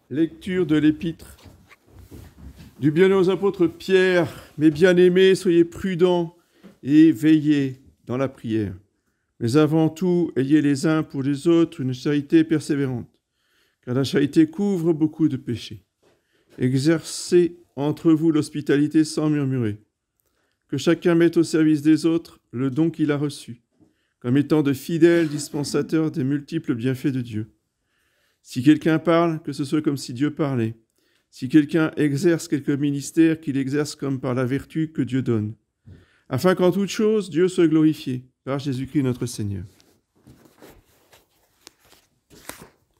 Lecture de l'épître du bienheureux aux apôtres Pierre. Mes bien-aimés, soyez prudents et veillez dans la prière. Mais avant tout, ayez les uns pour les autres une charité persévérante, car la charité couvre beaucoup de péchés. Exercez entre vous l'hospitalité sans murmurer. Que chacun mette au service des autres le don qu'il a reçu, comme étant de fidèles dispensateurs des multiples bienfaits de Dieu. Si quelqu'un parle, que ce soit comme si Dieu parlait. Si quelqu'un exerce quelque ministère, qu'il exerce comme par la vertu que Dieu donne, afin qu'en toute chose, Dieu soit glorifié par Jésus-Christ notre Seigneur.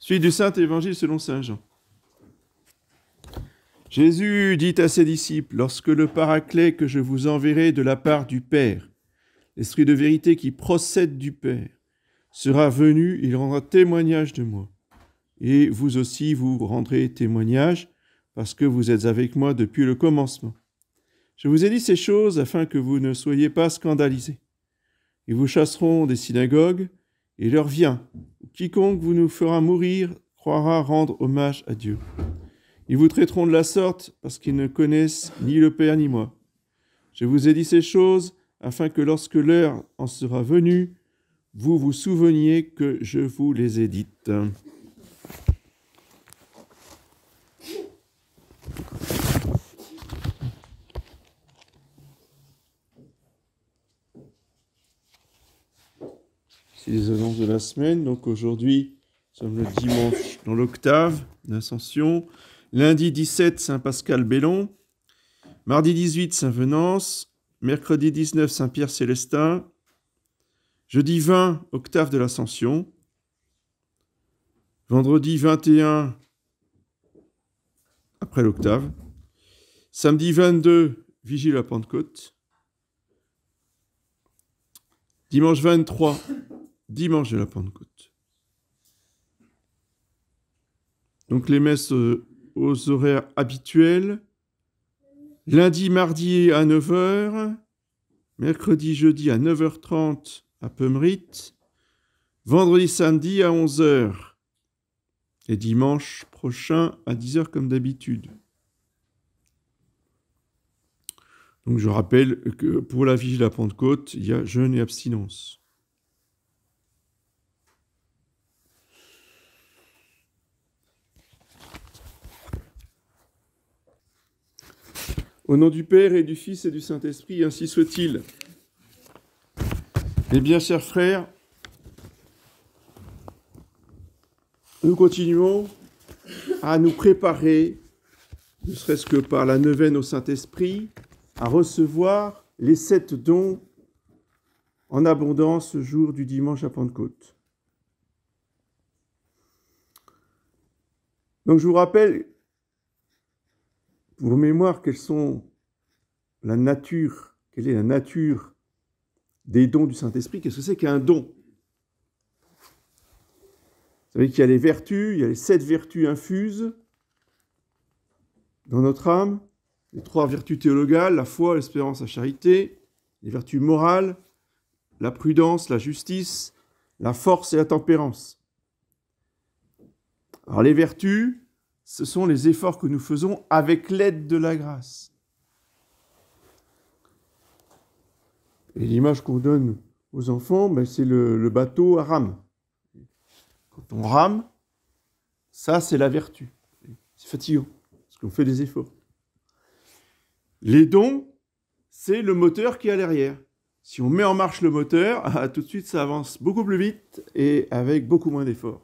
Suite du Saint-Évangile selon saint Jean. Jésus dit à ses disciples, « Lorsque le Paraclet que je vous enverrai de la part du Père, l'Esprit de vérité qui procède du Père, sera venu, il rendra témoignage de moi. Et vous aussi, vous rendrez témoignage, parce que vous êtes avec moi depuis le commencement. Je vous ai dit ces choses afin que vous ne soyez pas scandalisés. Ils vous chasseront des synagogues, et l'heure vient. Quiconque vous nous fera mourir croira rendre hommage à Dieu. Ils vous traiteront de la sorte, parce qu'ils ne connaissent ni le Père ni moi. Je vous ai dit ces choses afin que lorsque l'heure en sera venue, vous vous souveniez que je vous les ai dites. » C'est les annonces de la semaine. Donc aujourd'hui, nous sommes le dimanche dans l'octave d'Ascension. Lundi 17, Saint Pascal Bellon. Mardi 18, Saint Venance. Mercredi 19, Saint Pierre Célestin. Jeudi 20, octave de l'Ascension. Vendredi 21, après l'octave. Samedi 22, Vigile à Pentecôte. Dimanche 23, dimanche de la Pentecôte. Donc les messes aux horaires habituels. Lundi, mardi à 9h. Mercredi, jeudi à 9h30 à Peumerit. Vendredi, samedi à 11h. Et dimanche prochain à 10h comme d'habitude. Donc je rappelle que pour la Vigile à Pentecôte, il y a jeûne et abstinence. Au nom du Père et du Fils et du Saint-Esprit, ainsi soit-il. Eh bien, chers frères, nous continuons à nous préparer, ne serait-ce que par la neuvaine au Saint-Esprit, à recevoir les 7 dons en abondance ce jour du dimanche à Pentecôte. Donc je vous rappelle, pour mémoire, quelle est la nature des dons du Saint-Esprit. Qu'est-ce que c'est qu'un don? Vous savez qu'il y a les vertus, il y a les 7 vertus infuses dans notre âme, les 3 vertus théologales, la foi, l'espérance, la charité, les vertus morales, la prudence, la justice, la force et la tempérance. Alors les vertus, ce sont les efforts que nous faisons avec l'aide de la grâce. Et l'image qu'on donne aux enfants, c'est le bateau à rame. Quand on rame, ça c'est la vertu. C'est fatigant, parce qu'on fait des efforts. Les dons, c'est le moteur qui est à l'arrière. Si on met en marche le moteur, tout de suite ça avance beaucoup plus vite et avec beaucoup moins d'efforts.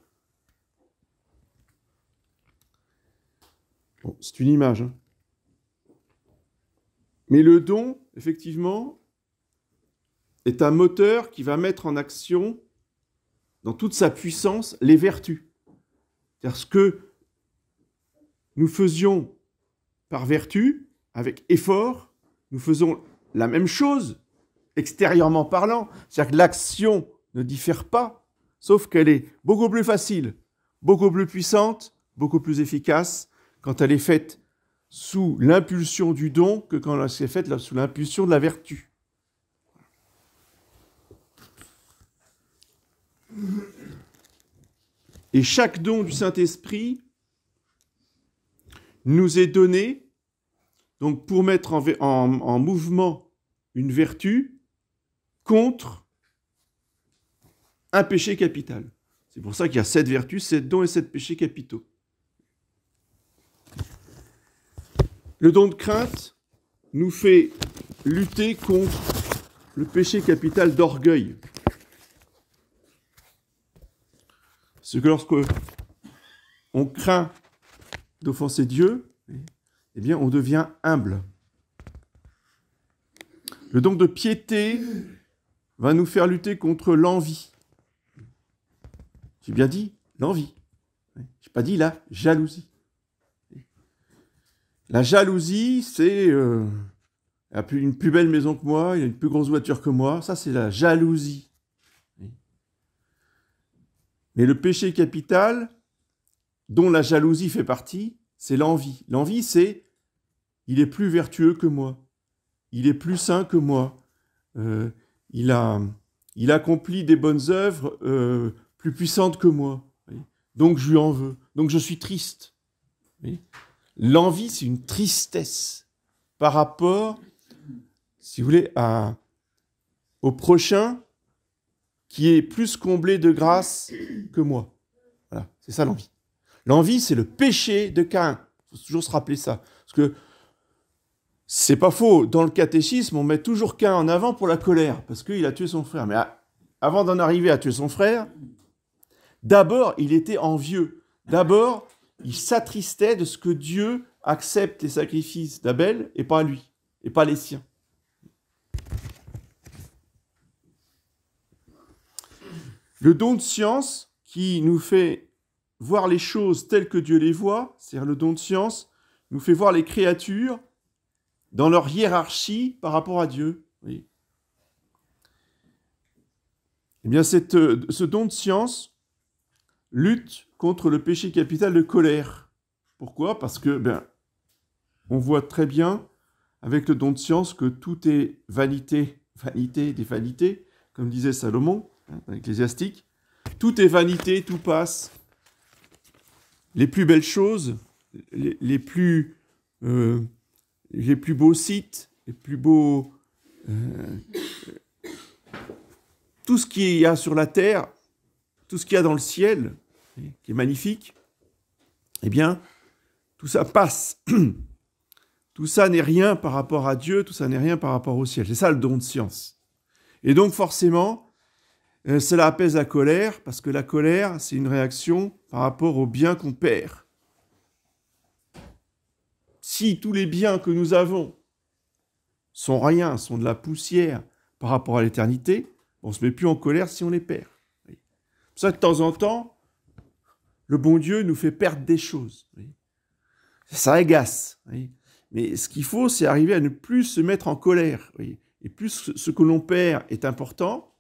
Bon, c'est une image. Mais le don, effectivement, est un moteur qui va mettre en action, dans toute sa puissance, les vertus. C'est-à-dire ce que nous faisions par vertu, avec effort, nous faisons la même chose, extérieurement parlant. C'est-à-dire que l'action ne diffère pas, sauf qu'elle est beaucoup plus facile, beaucoup plus puissante, beaucoup plus efficace, quand elle est faite sous l'impulsion du don que quand elle est faite sous l'impulsion de la vertu. Et chaque don du Saint-Esprit nous est donné donc pour mettre en mouvement une vertu contre un péché capital. C'est pour ça qu'il y a 7 vertus, 7 dons et 7 péchés capitaux. Le don de crainte nous fait lutter contre le péché capital d'orgueil. Parce que lorsque on craint d'offenser Dieu, eh bien, on devient humble. Le don de piété va nous faire lutter contre l'envie. J'ai bien dit l'envie. Je n'ai pas dit la jalousie. La jalousie, c'est il a une plus belle maison que moi, il a une plus grosse voiture que moi. Ça, c'est la jalousie. Mais le péché capital, dont la jalousie fait partie, c'est l'envie. L'envie, c'est il est plus vertueux que moi, il est plus saint que moi, il accomplit des bonnes œuvres plus puissantes que moi. Donc je lui en veux, donc je suis triste. L'envie, c'est une tristesse par rapport, si vous voulez, au prochain qui est plus comblé de grâce que moi. Voilà, c'est ça l'envie. L'envie, c'est le péché de Caïn. Il faut toujours se rappeler ça. Parce que c'est pas faux. Dans le catéchisme, on met toujours Caïn en avant pour la colère, parce qu'il a tué son frère. Mais avant d'en arriver à tuer son frère, d'abord, il était envieux. D'abord, il s'attristait de ce que Dieu accepte les sacrifices d'Abel et pas lui, et pas les siens. Le don de science qui nous fait voir les choses telles que Dieu les voit, c'est-à-dire le don de science, nous fait voir les créatures dans leur hiérarchie par rapport à Dieu. Oui. Eh bien, ce don de science lutte contre le péché capital de colère. Pourquoi ? Parce que, on voit très bien avec le don de science que tout est vanité, vanité des vanités, comme disait Salomon, dans l'Ecclésiastique. Tout est vanité, tout passe. Les plus belles choses, les plus beaux sites, les plus beaux... tout ce qu'il y a sur la terre, tout ce qu'il y a dans le ciel, qui est magnifique, eh bien, tout ça passe. Tout ça n'est rien par rapport à Dieu, tout ça n'est rien par rapport au ciel. C'est ça le don de science. Et donc forcément, cela apaise la colère, parce que la colère, c'est une réaction par rapport aux biens qu'on perd. Si tous les biens que nous avons sont rien, sont de la poussière par rapport à l'éternité, on ne se met plus en colère si on les perd. C'est pour ça que de temps en temps, le bon Dieu nous fait perdre des choses. Ça agace. Mais ce qu'il faut, c'est arriver à ne plus se mettre en colère. Et plus ce que l'on perd est important,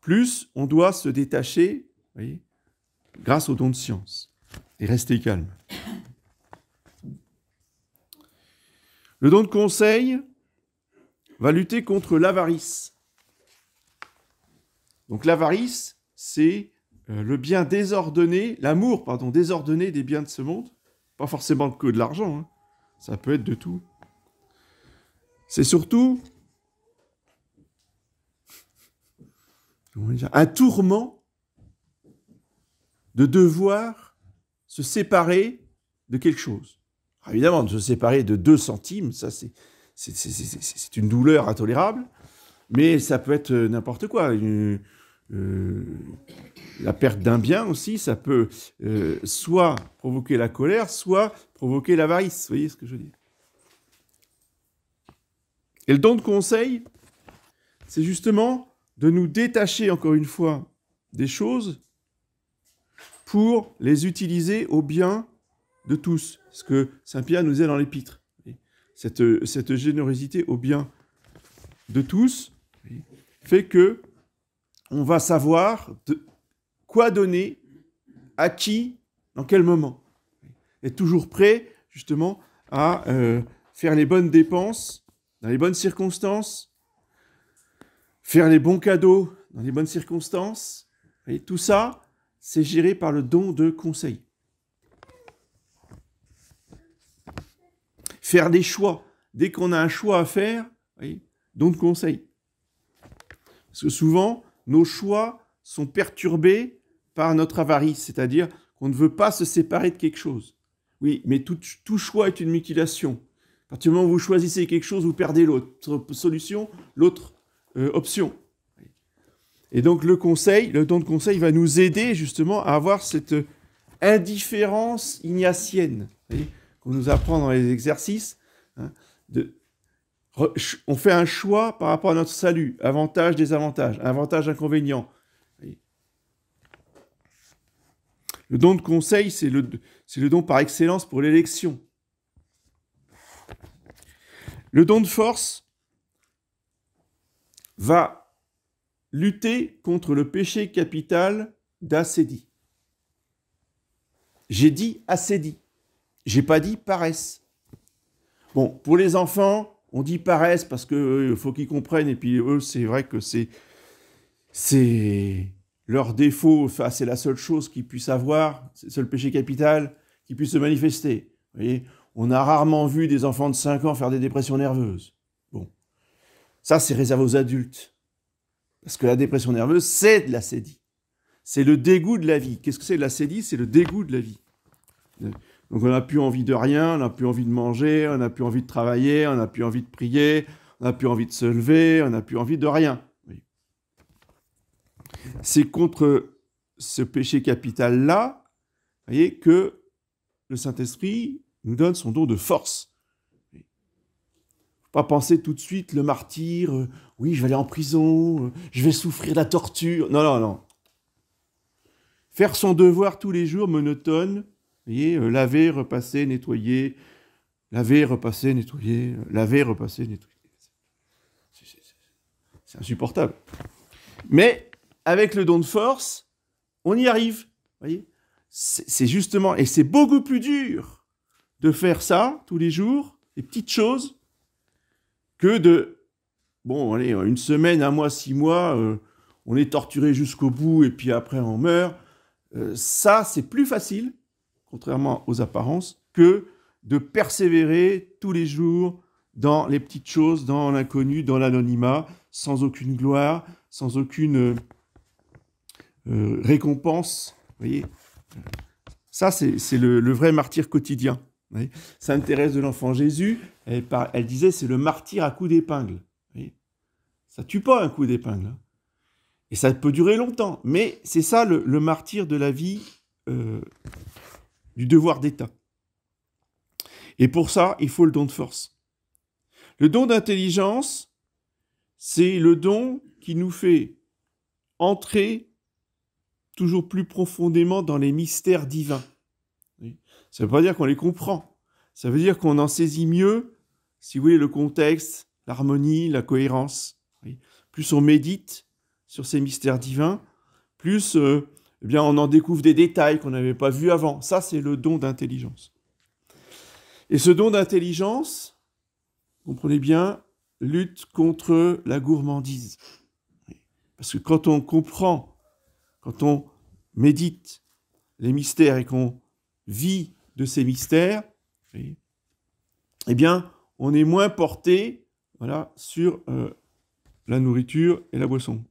plus on doit se détacher, grâce au don de science, et rester calme. Le don de conseil va lutter contre l'avarice. Donc l'avarice, c'est le bien désordonné, l'amour, désordonné des biens de ce monde. Pas forcément que de l'argent, ça peut être de tout. C'est surtout un tourment de devoir se séparer de quelque chose. Alors évidemment, de se séparer de 2 centimes, ça c'est une douleur intolérable, mais ça peut être n'importe quoi. La perte d'un bien aussi, ça peut soit provoquer la colère, soit provoquer l'avarice. Vous voyez ce que je veux dire ? Et le don de conseil, c'est justement de nous détacher, encore une fois, des choses pour les utiliser au bien de tous. Ce que Saint Pierre nous dit dans l'Épître. Cette générosité au bien de tous fait que on va savoir quoi donner, à qui, dans quel moment. Être toujours prêt, justement, à faire les bonnes dépenses dans les bonnes circonstances, faire les bons cadeaux dans les bonnes circonstances. Et tout ça, c'est géré par le don de conseil. faire des choix. Dès qu'on a un choix à faire, vous voyez, don de conseil. Parce que souvent, nos choix sont perturbés par notre avarice, c'est-à-dire qu'on ne veut pas se séparer de quelque chose. Oui, mais tout choix est une mutilation. À partir du moment où vous choisissez quelque chose, vous perdez l'autre solution, l'autre option. Et donc le don de conseil va nous aider justement à avoir cette indifférence ignatienne, qu'on nous apprend dans les exercices. Hein, on fait un choix par rapport à notre salut, avantage, désavantage, avantage, inconvénient. Le don de conseil, c'est le don par excellence pour l'élection. Le don de force va lutter contre le péché capital d'acédie. J'ai dit acédie. J'ai pas dit paresse. Bon, pour les enfants, on dit paresse parce qu'il faut qu'ils comprennent, et puis eux, c'est vrai que c'est leur défaut, enfin, c'est la seule chose qu'ils puissent avoir, c'est le seul péché capital qui puisse se manifester. Vous voyez, on a rarement vu des enfants de 5 ans faire des dépressions nerveuses. Bon, ça, c'est réservé aux adultes. Parce que la dépression nerveuse, c'est de l'acédie. C'est le dégoût de la vie. Qu'est-ce que c'est l'acédie? C'est le dégoût de la vie. Donc on n'a plus envie de rien, on n'a plus envie de manger, on n'a plus envie de travailler, on n'a plus envie de prier, on n'a plus envie de se lever, on n'a plus envie de rien. Oui. C'est contre ce péché capital-là, voyez, que le Saint-Esprit nous donne son don de force. Il ne faut pas penser tout de suite le martyr, oui, je vais aller en prison, je vais souffrir la torture. Non, non, non. Faire son devoir tous les jours monotone, vous voyez, laver, repasser, nettoyer, laver, repasser, nettoyer, laver, repasser, nettoyer. C'est insupportable. Mais avec le don de force, on y arrive. Voyez, c'est justement, et c'est beaucoup plus dur de faire ça tous les jours, des petites choses, que de, bon, allez, une semaine, un mois, 6 mois, on est torturé jusqu'au bout et puis après on meurt. Ça, c'est plus facile, contrairement aux apparences, que de persévérer tous les jours dans les petites choses, dans l'inconnu, dans l'anonymat, sans aucune gloire, sans aucune récompense. Vous voyez, ça, c'est le vrai martyr quotidien. Sainte Thérèse de l'Enfant Jésus, elle disait, c'est le martyr à coup d'épingle. Ça tue pas un coup d'épingle. Hein. Et ça peut durer longtemps. Mais c'est ça le martyr de la vie, du devoir d'État. Et pour ça, il faut le don de force. Le don d'intelligence, c'est le don qui nous fait entrer toujours plus profondément dans les mystères divins. Ça ne veut pas dire qu'on les comprend. Ça veut dire qu'on en saisit mieux, si vous voulez, le contexte, l'harmonie, la cohérence. Plus on médite sur ces mystères divins, plus eh bien, on en découvre des détails qu'on n'avait pas vus avant. Ça, c'est le don d'intelligence. Et ce don d'intelligence, comprenez bien, lutte contre la gourmandise. Parce que quand on comprend, quand on médite les mystères et qu'on vit de ces mystères, eh bien, on est moins porté, voilà, sur la nourriture et la boisson.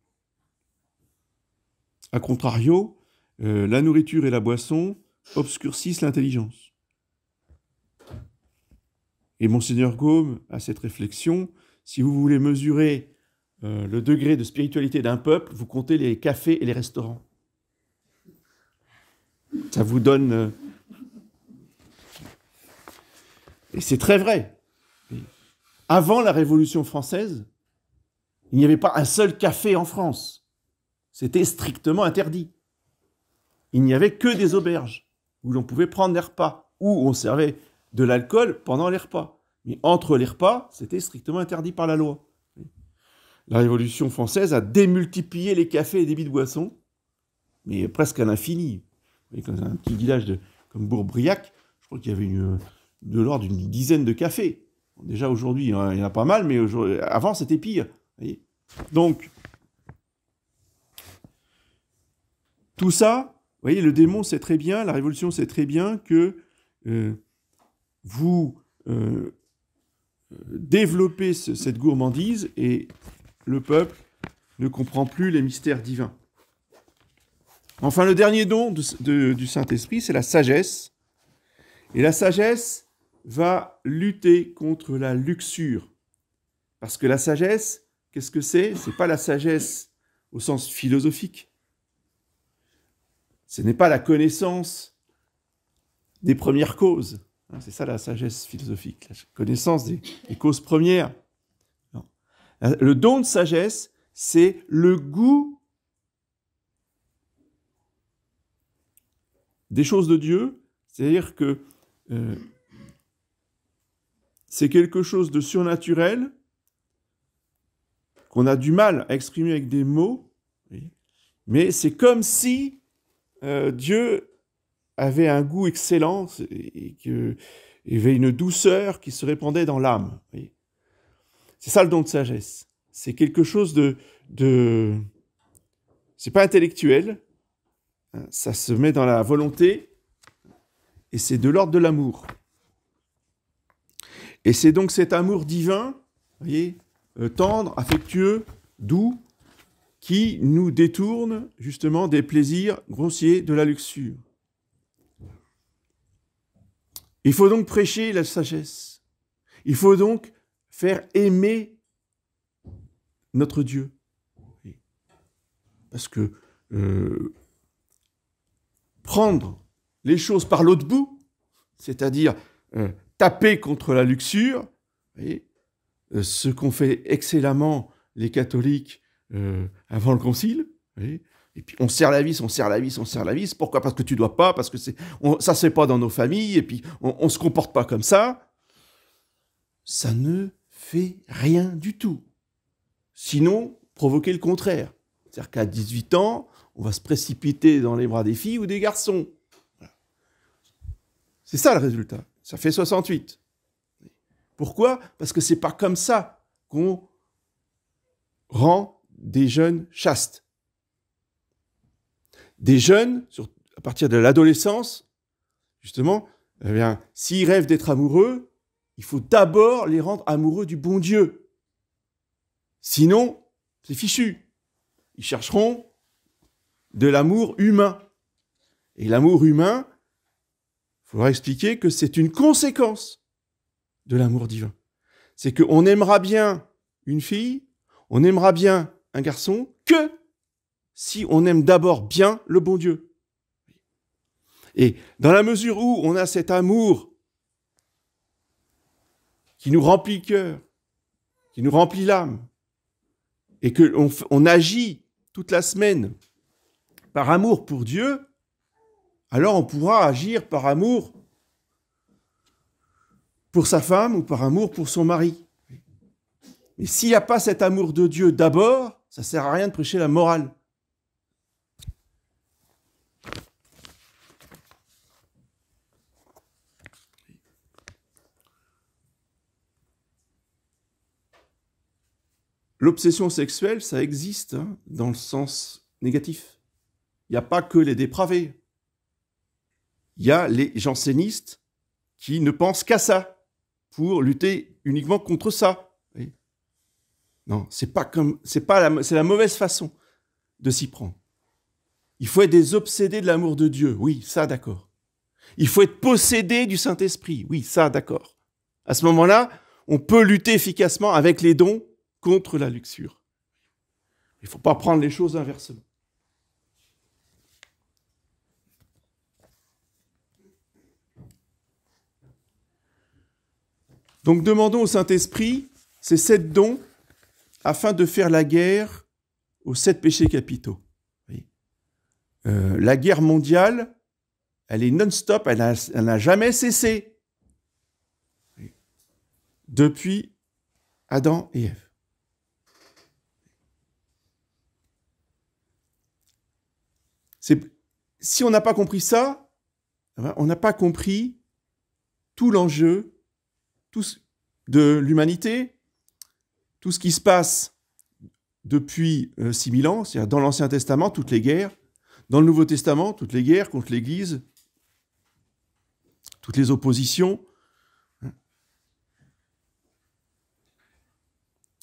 A contrario, la nourriture et la boisson obscurcissent l'intelligence. Et Monseigneur Gaume a cette réflexion, si vous voulez mesurer le degré de spiritualité d'un peuple, vous comptez les cafés et les restaurants. Ça vous donne... Et c'est très vrai. Avant la Révolution française, il n'y avait pas un seul café en France. C'était strictement interdit. Il n'y avait que des auberges où l'on pouvait prendre des repas, où on servait de l'alcool pendant les repas. Mais entre les repas, c'était strictement interdit par la loi. La Révolution française a démultiplié les cafés et les débits de boissons, mais presque à l'infini. Vous voyez, dans un petit village comme Bourbriac, je crois qu'il y avait de l'ordre d'une dizaine de cafés. Déjà aujourd'hui, il y en a pas mal, mais avant, c'était pire. Vous voyez. Donc, tout ça, vous voyez, le démon sait très bien, la Révolution sait très bien que vous développer cette gourmandise et le peuple ne comprend plus les mystères divins. Enfin, le dernier don du Saint-Esprit, c'est la sagesse. Et la sagesse va lutter contre la luxure. Parce que la sagesse, qu'est-ce que c'est? Ce n'est pas la sagesse au sens philosophique. Ce n'est pas la connaissance des premières causes. C'est ça la sagesse philosophique, la connaissance des causes premières. Non. Le don de sagesse, c'est le goût des choses de Dieu, c'est-à-dire que c'est quelque chose de surnaturel qu'on a du mal à exprimer avec des mots, mais c'est comme si Dieu avait un goût excellent et qu'il y avait une douceur qui se répandait dans l'âme. C'est ça le don de sagesse. C'est quelque chose de... C'est pas intellectuel, ça se met dans la volonté et c'est de l'ordre de l'amour. Et c'est donc cet amour divin, vous voyez, tendre, affectueux, doux, qui nous détourne justement des plaisirs grossiers de la luxure. Il faut donc prêcher la sagesse. Il faut donc faire aimer notre Dieu. Parce que prendre les choses par l'autre bout, c'est-à-dire taper contre la luxure, vous voyez, ce qu'ont fait excellemment les catholiques avant le concile, vous voyez, et puis on serre la vis, on serre la vis, on serre la vis. Pourquoi? Parce que tu dois pas, parce que ça se fait pas dans nos familles, et puis on se comporte pas comme ça. Ça ne fait rien du tout. Sinon, provoquer le contraire. C'est-à-dire qu'à 18 ans, on va se précipiter dans les bras des filles ou des garçons. Voilà. C'est ça le résultat. Ça fait 68. Pourquoi? Parce que c'est pas comme ça qu'on rend des jeunes chastes. Des jeunes, à partir de l'adolescence, justement, eh bien, s'ils rêvent d'être amoureux, il faut d'abord les rendre amoureux du bon Dieu. Sinon, c'est fichu. Ils chercheront de l'amour humain. Et l'amour humain, il faudra expliquer que c'est une conséquence de l'amour divin. C'est qu'on aimera bien une fille, on aimera bien un garçon, que si on aime d'abord bien le bon Dieu. Et dans la mesure où on a cet amour qui nous remplit le cœur, qui nous remplit l'âme, et qu'on agit toute la semaine par amour pour Dieu, alors on pourra agir par amour pour sa femme ou par amour pour son mari. Mais s'il n'y a pas cet amour de Dieu d'abord, ça ne sert à rien de prêcher la morale. L'obsession sexuelle, ça existe dans le sens négatif. Il n'y a pas que les dépravés. Il y a les jansénistes qui ne pensent qu'à ça, pour lutter uniquement contre ça. Oui. Non, c'est la mauvaise façon de s'y prendre. Il faut être des obsédés de l'amour de Dieu, oui, ça d'accord. Il faut être possédé du Saint-Esprit, oui, ça d'accord. À ce moment-là, on peut lutter efficacement avec les dons contre la luxure. Il ne faut pas prendre les choses inversement. Donc demandons au Saint-Esprit ces 7 dons afin de faire la guerre aux 7 péchés capitaux. Oui. La guerre mondiale, elle est non-stop, elle n'a jamais cessé. Oui. Depuis Adam et Ève. Si on n'a pas compris ça, on n'a pas compris tout l'enjeu de l'humanité, tout ce qui se passe depuis 6000 ans, c'est-à-dire dans l'Ancien Testament, toutes les guerres, dans le Nouveau Testament, toutes les guerres contre l'Église, toutes les oppositions.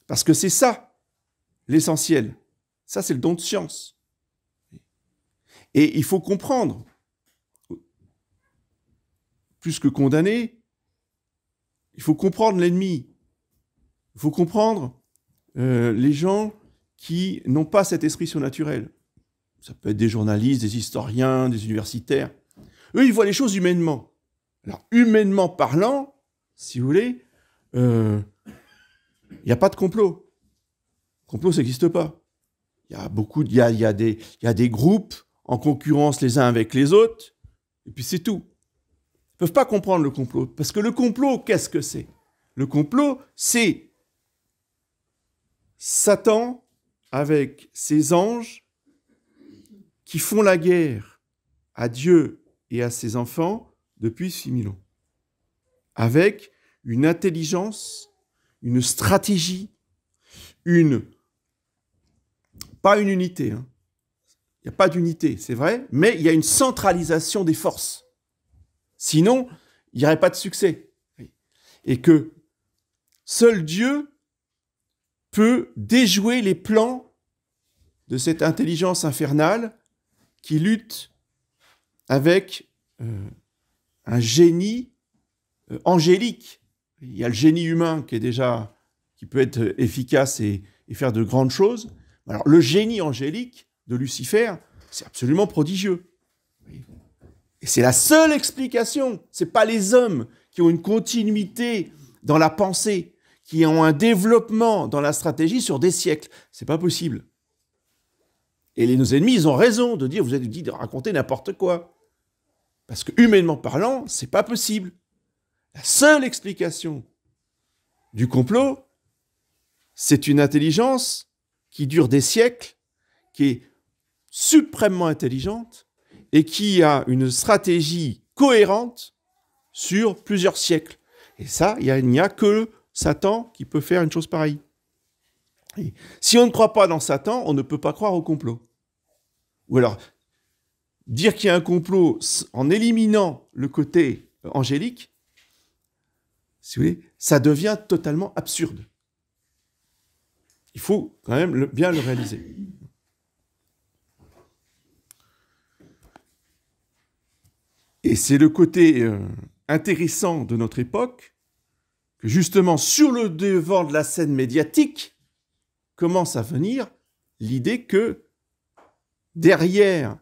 Parce que c'est ça, l'essentiel. Ça, c'est le don de science. Et il faut comprendre, plus que condamner, il faut comprendre l'ennemi. Il faut comprendre les gens qui n'ont pas cet esprit surnaturel. Ça peut être des journalistes, des historiens, des universitaires. Eux, ils voient les choses humainement. Alors, humainement parlant, si vous voulez, il n'y a pas de complot. Le complot, ça n'existe pas. Il y a des groupes en concurrence les uns avec les autres, et puis c'est tout. Ils ne peuvent pas comprendre le complot. Parce que le complot, qu'est-ce que c'est? Le complot, c'est Satan avec ses anges qui font la guerre à Dieu et à ses enfants depuis 6000 ans. Avec une intelligence, une stratégie, pas une unité. Il n'y a pas d'unité, c'est vrai, mais il y a une centralisation des forces. Sinon, il n'y aurait pas de succès. Et que seul Dieu peut déjouer les plans de cette intelligence infernale qui lutte avec un génie angélique. Il y a le génie humain qui peut être efficace et faire de grandes choses. Alors, le génie angélique de Lucifer, c'est absolument prodigieux. Et c'est la seule explication. Ce n'est pas les hommes qui ont une continuité dans la pensée, qui ont un développement dans la stratégie sur des siècles. Ce n'est pas possible. Et nos ennemis, ils ont raison de dire, vous avez dit de raconter n'importe quoi. Parce que, humainement parlant, ce n'est pas possible. La seule explication du complot, c'est une intelligence qui dure des siècles, qui est suprêmement intelligente et qui a une stratégie cohérente sur plusieurs siècles. Et ça, il n'y a que Satan qui peut faire une chose pareille. Et si on ne croit pas dans Satan, on ne peut pas croire au complot. Ou alors, dire qu'il y a un complot en éliminant le côté angélique, si vous voulez, ça devient totalement absurde. Il faut quand même bien le réaliser. Et c'est le côté intéressant de notre époque que justement sur le devant de la scène médiatique commence à venir l'idée que derrière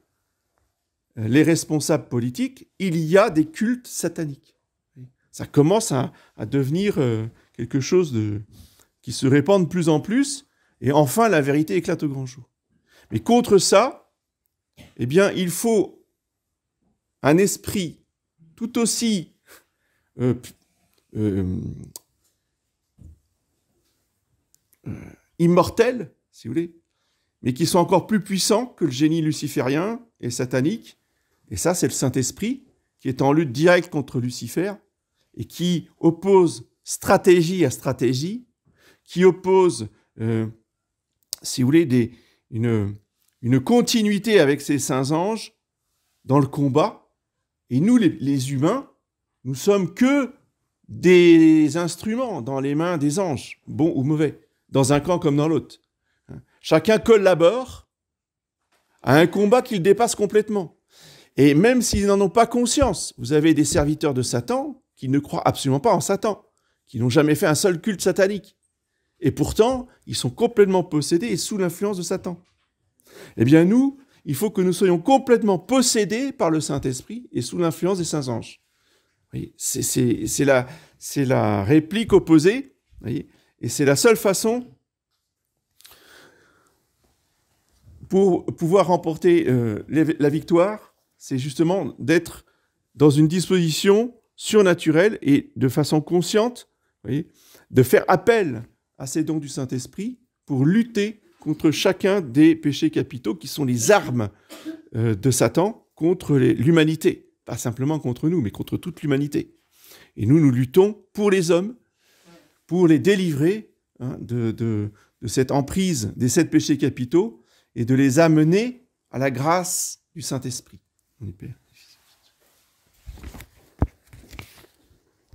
les responsables politiques, il y a des cultes sataniques. Ça commence à devenir quelque chose qui se répand de plus en plus, et enfin la vérité éclate au grand jour. Mais contre ça, eh bien, il faut un esprit tout aussi immortel, si vous voulez, mais qui sont encore plus puissants que le génie luciférien et satanique. Et ça, c'est le Saint-Esprit qui est en lutte directe contre Lucifer et qui oppose stratégie à stratégie, qui oppose, si vous voulez, une continuité avec ces saints anges dans le combat. Et nous, les humains, nous sommes que des instruments dans les mains des anges, bons ou mauvais, dans un camp comme dans l'autre. Chacun collabore à un combat qu'il dépasse complètement. Et même s'ils n'en ont pas conscience, vous avez des serviteurs de Satan qui ne croient absolument pas en Satan, qui n'ont jamais fait un seul culte satanique. Et pourtant, ils sont complètement possédés et sous l'influence de Satan. Eh bien nous, il faut que nous soyons complètement possédés par le Saint-Esprit et sous l'influence des saints anges. Voyez, c'est la réplique opposée, voyez, et c'est la seule façon pour pouvoir remporter la victoire, c'est justement d'être dans une disposition surnaturelle et de façon consciente, voyez, de faire appel à ces dons du Saint-Esprit pour lutter contre chacun des péchés capitaux qui sont les armes de Satan contre l'humanité. Pas simplement contre nous, mais contre toute l'humanité. Et nous luttons pour les hommes, pour les délivrer de cette emprise des 7 péchés capitaux et de les amener à la grâce du Saint-Esprit.